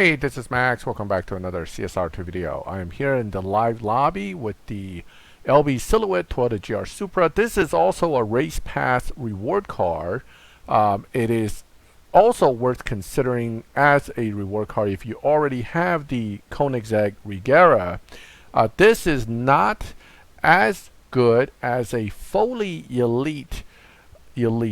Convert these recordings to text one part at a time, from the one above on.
Hey, this is Max. Welcome back to another CSR2 video. I am here in the live lobby with the LB Silhouette Toyota GR Supra. This is also a Race Pass reward car. It is also worth considering as a reward car if you already have the Koenigsegg Regera. This is not as good as a fully elite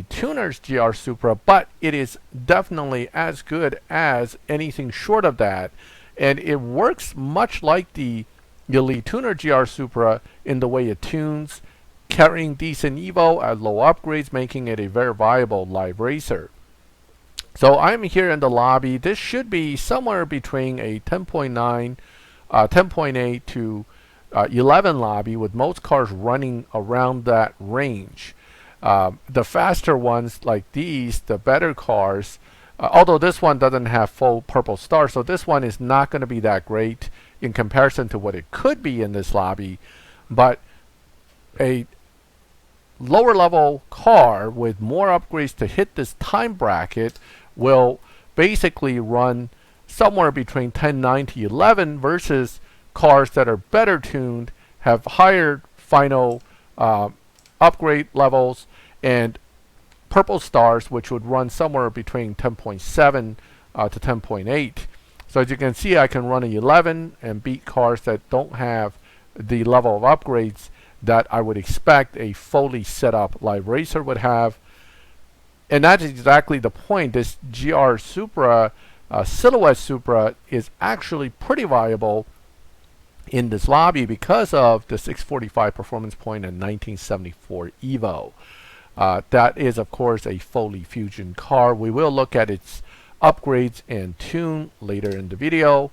Tuners GR Supra, but it is definitely as good as anything short of that, and it works much like the Elite Tuner GR Supra in the way it tunes, carrying decent evo at low upgrades, making it a very viable live racer. So I'm here in the lobby. This should be somewhere between a 10.9, 10.8 to 11 lobby, with most cars running around that range. The faster ones like these, the better cars, although this one doesn't have full purple star, so this one is not going to be that great in comparison to what it could be in this lobby. But a lower level car with more upgrades to hit this time bracket will basically run somewhere between 10.9 to 11 versus cars that are better tuned, have higher final upgrade levels, and purple stars, which would run somewhere between 10.7 to 10.8. So as you can see, I can run an 11 and beat cars that don't have the level of upgrades that I would expect a fully set up live racer would have. And that's exactly the point. This GR Supra, Silhouette Supra, is actually pretty viable in this lobby because of the 645 performance point and 1974 Evo. That is, of course, a fully Fusion car. We will look at its upgrades and tune later in the video,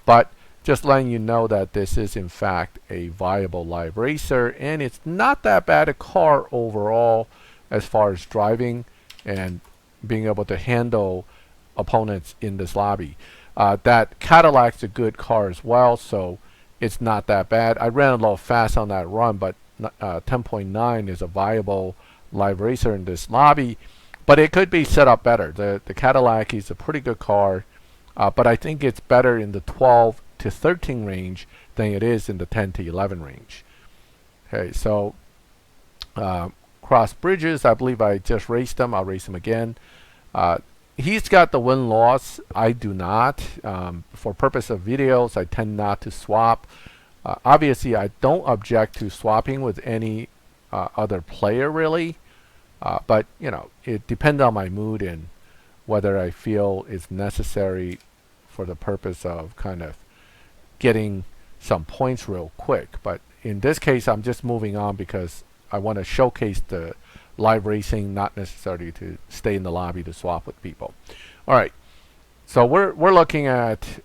but just letting you know that this is in fact a viable live racer, and it's not that bad a car overall as far as driving and being able to handle opponents in this lobby. That Cadillac's a good car as well, so it's not that bad. I ran a little fast on that run, but 10.9 is a viable live racer in this lobby. But it could be set up better. The Cadillac is a pretty good car, but I think it's better in the 12 to 13 range than it is in the 10 to 11 range. Okay, so cross bridges, I believe I just raced them. I'll race them again. He's got the win-loss. I do not. For purpose of videos, I tend not to swap. Obviously, I don't object to swapping with any other player, really. But, you know, it depends on my mood and whether I feel it's necessary for the purpose of kind of getting some points real quick. But in this case, I'm just moving on because I want to showcase the live racing, not necessarily to stay in the lobby to swap with people. All right, so we're looking at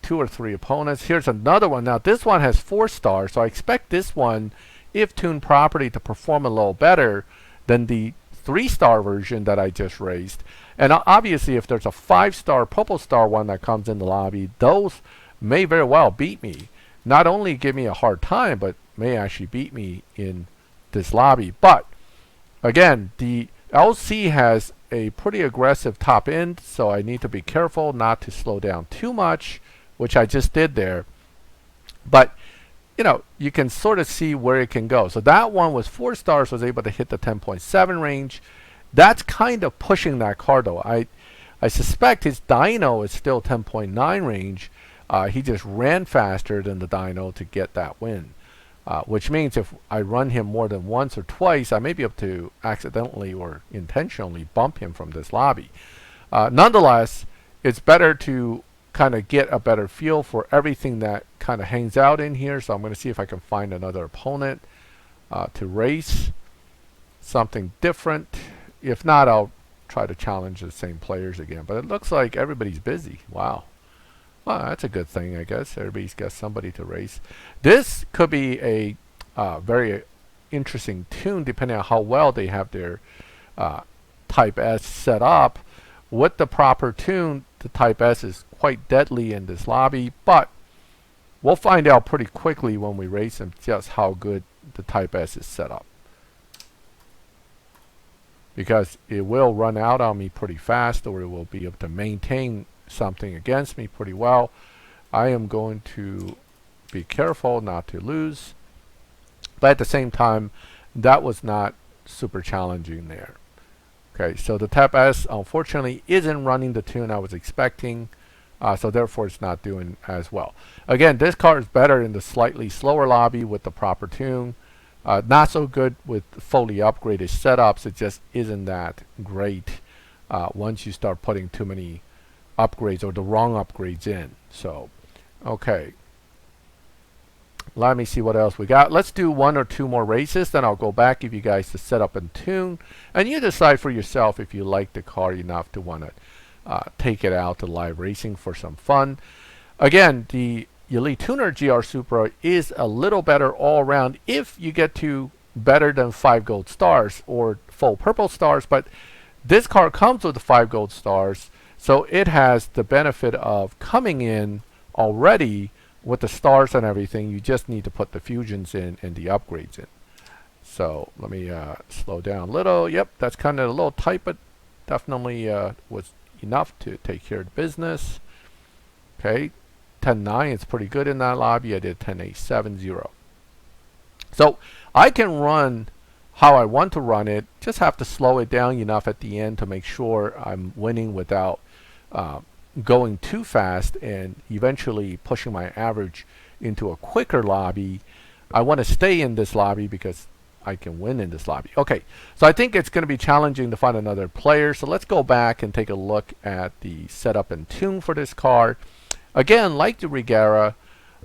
2 or 3 opponents. Here's another one. Now this one has 4 stars, so I expect this one, if tuned properly, to perform a little better than the 3-star version that I just raced. And obviously, if there's a 5-star purple star one that comes in the lobby, those may very well beat me. Not only give me a hard time, but may actually beat me in this lobby. But again, the LC has a pretty aggressive top end, so I need to be careful not to slow down too much, which I just did there. But you know, you can sort of see where it can go. So that one was 4 stars, was able to hit the 10.7 range. That's kind of pushing that car, though. I suspect his dyno is still 10.9 range. He just ran faster than the dyno to get that win. Which means if I run him more than once or twice, I may be able to accidentally or intentionally bump him from this lobby. Nonetheless, it's better to kind of get a better feel for everything that kind of hangs out in here. So I'm going to see if I can find another opponent to race something different. If not, I'll try to challenge the same players again. But it looks like everybody's busy. Wow. Well, that's a good thing, I guess. Everybody's got somebody to race. This could be a very interesting tune, depending on how well they have their Type S set up. With the proper tune, the Type S is quite deadly in this lobby, but we'll find out pretty quickly when we race them just how good the Type S is set up. Because it will run out on me pretty fast, or it will be able to maintain something against me pretty well. I am going to be careful not to lose. But at the same time, that was not super challenging there. Okay, so the Tab S unfortunately isn't running the tune I was expecting. So therefore it's not doing as well. Again, this car is better in the slightly slower lobby with the proper tune. Not so good with fully upgraded setups. It just isn't that great once you start putting too many upgrades or the wrong upgrades in. So, okay. Let me see what else we got. Let's do 1 or 2 more races, then I'll go back, give you guys the setup and tune. And you decide for yourself if you like the car enough to want to take it out to live racing for some fun. Again, the Elite Tuner GR Supra is a little better all around if you get to better than 5 gold stars or full purple stars, but this car comes with 5 gold stars, so it has the benefit of coming in already with the stars and everything. You just need to put the fusions in and the upgrades in. So let me slow down a little. Yep, that's kind of a little tight, but definitely was enough to take care of the business. Okay, 10-9 is pretty good in that lobby. I did 10-8-7-0. So I can run how I want to run it, just have to slow it down enough at the end to make sure I'm winning without going too fast and eventually pushing my average into a quicker lobby. I want to stay in this lobby because I can win in this lobby. Okay, so I think it's going to be challenging to find another player. So let's go back and take a look at the setup and tune for this car. Again, like the Regera,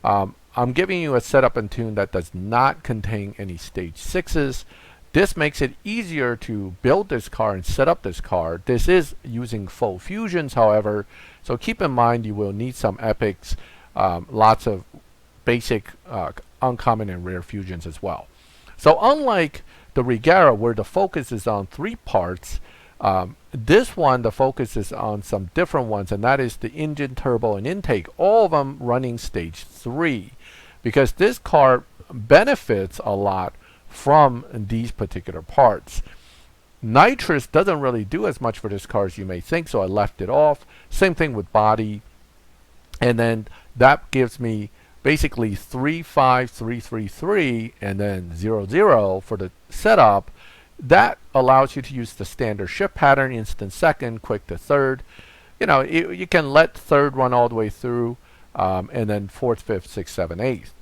I'm giving you a setup and tune that does not contain any stage 6s. This makes it easier to build this car and set up this car. This is using full fusions, however, so keep in mind you will need some epics, lots of basic uncommon and rare fusions as well. So unlike the Regera, where the focus is on 3 parts, this one, the focus is on some different ones, and that is the engine, turbo, and intake, all of them running stage 3, because this car benefits a lot from these particular parts. Nitrous doesn't really do as much for this car as you may think, so I left it off. Same thing with body, and then that gives me basically 3, 5, 3, 3, 3, and then 0, 0 for the setup. That allows you to use the standard shift pattern, instant second, quick to third. You know, you can let third run all the way through, and then fourth, fifth, sixth, seventh, eighth.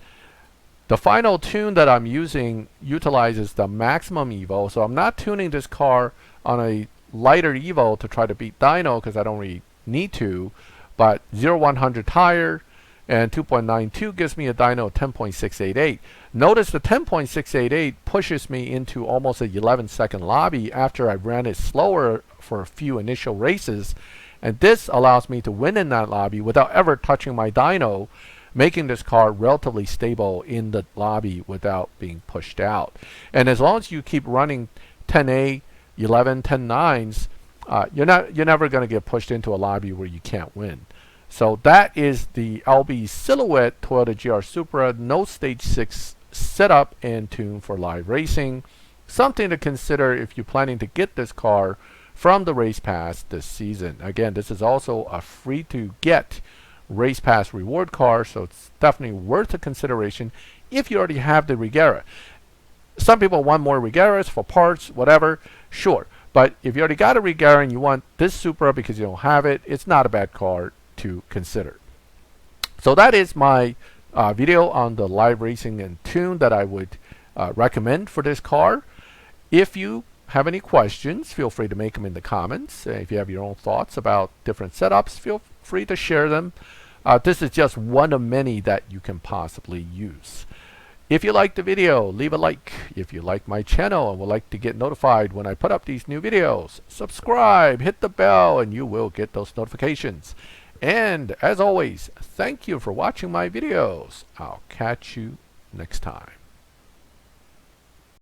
The final tune that I'm using utilizes the maximum evo, so I'm not tuning this car on a lighter evo to try to beat dyno because I don't really need to, but 0-100 tire and 2.92 gives me a dyno of 10.688. Notice the 10.688 pushes me into almost a 11-second lobby after I ran it slower for a few initial races, and this allows me to win in that lobby without ever touching my dyno, making this car relatively stable in the lobby without being pushed out. And as long as you keep running 10A, 11, 10-9s, you're never going to get pushed into a lobby where you can't win. So that is the LB Silhouette Toyota GR Supra, no stage 6 setup and tune for live racing. Something to consider if you're planning to get this car from the Race Pass this season. Again, this is also a free to get Race Pass reward car, so it's definitely worth a consideration if you already have the Regera. Some people want more Regeras for parts, whatever, sure. But if you already got a Regera and you want this Supra because you don't have it, it's not a bad car to consider. So that is my video on the live racing and tune that I would recommend for this car. If you have any questions, feel free to make them in the comments. If you have your own thoughts about different setups, feel free to share them. This is just one of many that you can possibly use. If you liked the video, leave a like. If you like my channel and would like to get notified when I put up these new videos, subscribe, hit the bell, and you will get those notifications. And as always, thank you for watching my videos. I'll catch you next time.